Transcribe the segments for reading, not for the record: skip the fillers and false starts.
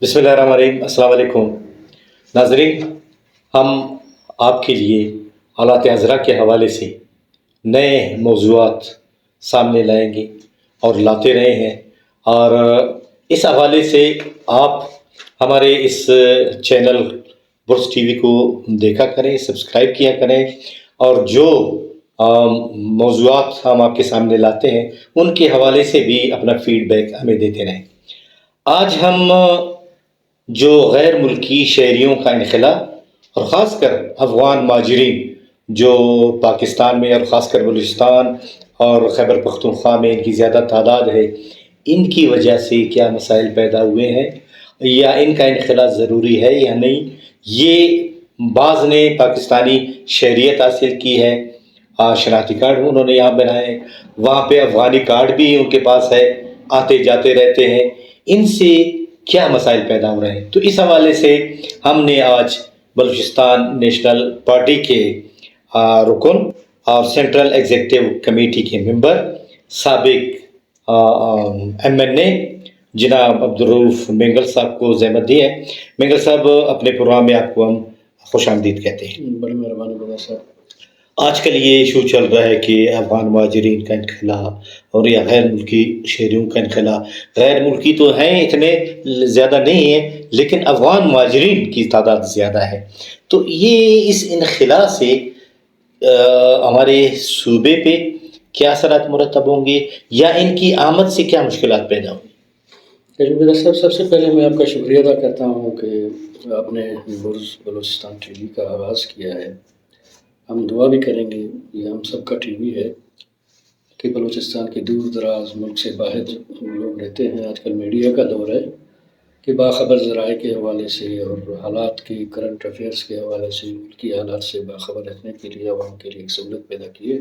بسم اللہ الرحمن الرحیم، السلام علیکم ناظرین. ہم آپ کے لیے حالات حاضرہ کے حوالے سے نئے موضوعات سامنے لائیں گے اور لاتے رہے ہیں، اور اس حوالے سے آپ ہمارے اس چینل برس ٹی وی کو دیکھا کریں، سبسکرائب کیا کریں، اور جو موضوعات ہم آپ کے سامنے لاتے ہیں ان کے حوالے سے بھی اپنا فیڈ بیک ہمیں دیتے رہیں. آج ہم جو غیر ملکی شہریوں کا انخلا اور خاص کر افغان مہاجرین جو پاکستان میں اور خاص کر بلوچستان اور خیبر پختونخوا میں ان کی زیادہ تعداد ہے، ان کی وجہ سے کیا مسائل پیدا ہوئے ہیں یا ان کا انخلا ضروری ہے یا نہیں. یہ بعض نے پاکستانی شہریت حاصل کی ہے، شناختی کارڈ انہوں نے یہاں بنائے، وہاں پہ افغانی کارڈ بھی ان کے پاس ہے، آتے جاتے رہتے ہیں. ان سے کیا مسائل پیدا ہو رہے ہیں؟ تو اس حوالے سے ہم نے آج بلوچستان نیشنل پارٹی کے رکن اور سینٹرل ایگزیکٹو کمیٹی کے ممبر سابق ایم این اے جناب عبدالرؤف مینگل صاحب کو زحمت دی ہے. مینگل صاحب، اپنے پروگرام میں آپ کو ہم خوش آمدید کہتے ہیں. بڑی مہربانی بابا صاحب. آج کل یہ ایشو چل رہا ہے کہ افغان مہاجرین کا انخلا اور یا غیر ملکی شہریوں کا انخلا. غیر ملکی تو ہیں، اتنے زیادہ نہیں ہیں، لیکن افغان مہاجرین کی تعداد زیادہ ہے. تو یہ اس انخلا سے ہمارے صوبے پہ کیا اثرات مرتب ہوں گے یا ان کی آمد سے کیا مشکلات پیدا ہوں گی؟ میرا صاحب، سب سے پہلے میں آپ کا شکریہ ادا کرتا ہوں کہ آپ نے بلوچستان ٹی وی کا آغاز کیا ہے. ہم دعا بھی کریں گے، یہ ہم سب کا ٹی وی ہے کہ بلوچستان کے دور دراز ملک سے باہر لوگ رہتے ہیں. آج کل میڈیا کا دور ہے کہ باخبر ذرائع کے حوالے سے اور حالات کی کرنٹ افیئرس کے حوالے سے ملک کی حالات سے باخبر رکھنے کے لیے عوام کے لیے ایک سہولت پیدا کیے.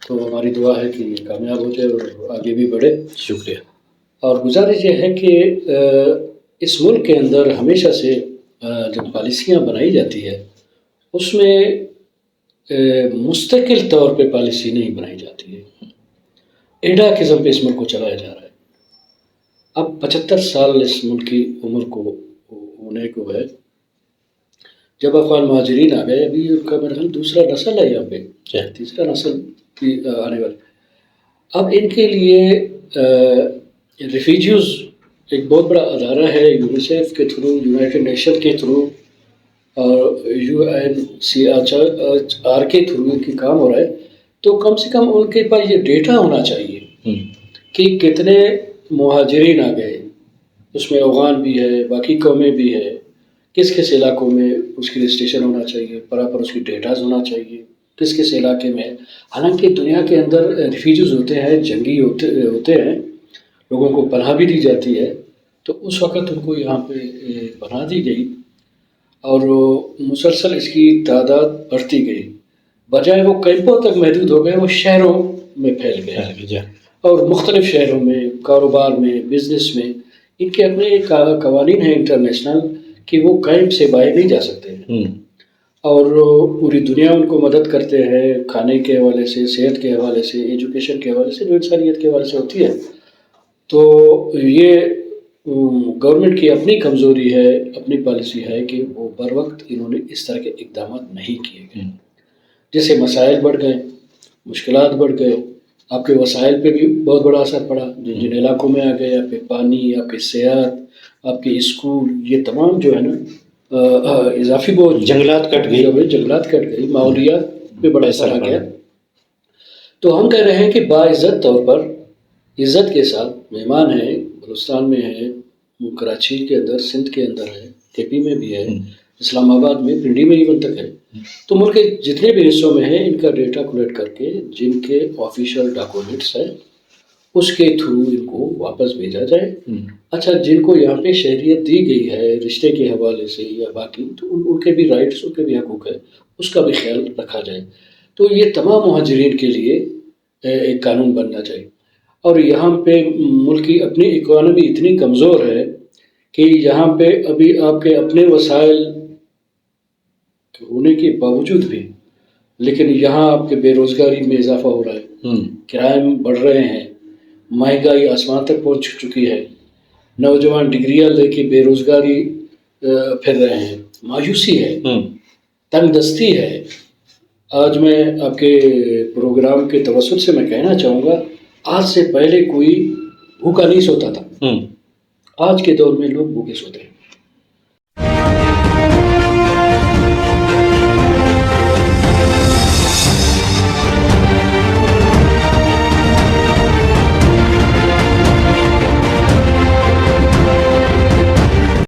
تو ہماری دعا ہے کہ یہ کامیاب ہو جائے اور آگے بھی بڑھے. شکریہ. اور گزارش یہ ہے کہ اس ملک کے اندر ہمیشہ سے جب پالیسیاں بنائی جاتی ہے اس میں مستقل طور پہ پالیسی نہیں بنائی جاتی ہے، ایڈا قسم پہ اس ملک کو چلایا جا رہا ہے. اب 75 سال اس ملک کی عمر کو ہونے کو ہے جب افغان مہاجرین آ گئے. ابھی ان کا میرا خیال دوسرا نسل ہے یہاں پہ، تیسرا نسل بھی آنے والے. اب ان کے لیے ریفیوجیز ایک بہت بڑا ادارہ ہے، یونیسیف کے تھرو، یونائٹڈ نیشن کے تھرو اور UNHCR کے تھرو ان کی کام ہو رہا ہے. تو کم سے کم ان کے پاس یہ ڈیٹا ہونا چاہیے کہ کتنے مہاجرین آ گئے، اس میں افغان بھی ہے، باقی قومیں بھی ہے، کس کس علاقوں میں اس کی رجسٹریشن ہونا چاہیے، پراپر اس کی ڈیٹاز ہونا چاہیے، کس کس علاقے میں. حالانکہ دنیا کے اندر ریفیوجیز ہوتے ہیں، جنگی ہوتے ہیں، لوگوں کو پناہ بھی دی جاتی ہے. تو اس وقت ان کو یہاں پہ پناہ دی گئی اور مسلسل اس کی تعداد بڑھتی گئی. بجائے وہ کیمپوں تک محدود ہو گئے، وہ شہروں میں پھیل گئے اور مختلف شہروں میں، کاروبار میں، بزنس میں ان کے اپنے قوانین ہیں انٹرنیشنل کہ وہ کیمپ سے باہر نہیں جا سکتے ہیں. اور پوری دنیا ان کو مدد کرتے ہیں، کھانے کے حوالے سے، صحت کے حوالے سے، ایجوکیشن کے حوالے سے، جو انسانیت کے حوالے سے ہوتی ہے. تو یہ گورنمنٹ کی اپنی کمزوری ہے، اپنی پالیسی ہے کہ وہ بر وقت انہوں نے اس طرح کے اقدامات نہیں کیے گئے، جس سے مسائل بڑھ گئے، مشکلات بڑھ گئے. آپ کے وسائل پہ بھی بہت بڑا اثر پڑا. جن علاقوں میں آ گئے، آپ کے پانی، آپ کے صحت، آپ کے اسکول، یہ تمام جو ہے نا اضافی بہت جنگلات کٹ گئی، ماحولیات پہ بڑا اثر آ گیا. تو ہم کہہ رہے ہیں کہ باعزت طور پر، عزت کے ساتھ مہمان ہیں، بلوچستان میں ہے، کراچی کے اندر، سندھ کے اندر ہے، کے پی میں بھی ہے، اسلام آباد میں، پنڈی میں ایون تک ہے. تو ملک کے جتنے بھی حصوں میں ہیں ان کا ڈیٹا کلیکٹ کر کے جن کے آفیشیل ڈاکومنٹس ہیں اس کے تھرو ان کو واپس بھیجا جائے. اچھا، جن کو یہاں پہ شہریت دی گئی ہے رشتے کے حوالے سے یا باقی، تو ان کے بھی رائٹس، ان کے بھی حقوق ہے، اس کا بھی خیال رکھا جائے. تو یہ تمام مہاجرین کے لیے ایک قانون بننا چاہیے. اور یہاں پہ ملک کی اپنی اکانومی اتنی کمزور ہے کہ یہاں پہ ابھی آپ کے اپنے وسائل ہونے کے باوجود بھی، لیکن یہاں آپ کے بے روزگاری میں اضافہ ہو رہا ہے، کرائم بڑھ رہے ہیں، مہنگائی آسمان تک پہنچ چکی ہے. نوجوان ڈگریاں لے کے بے روزگاری پھر رہے ہیں، مایوسی ہے، تنگ دستی ہے۔ آج میں آپ کے پروگرام کے توسط سے میں کہنا چاہوں گا، آج سے پہلے کوئی بھوکا نہیں سوتا تھا، آج کے دور میں لوگ بھوکے سوتے ہیں۔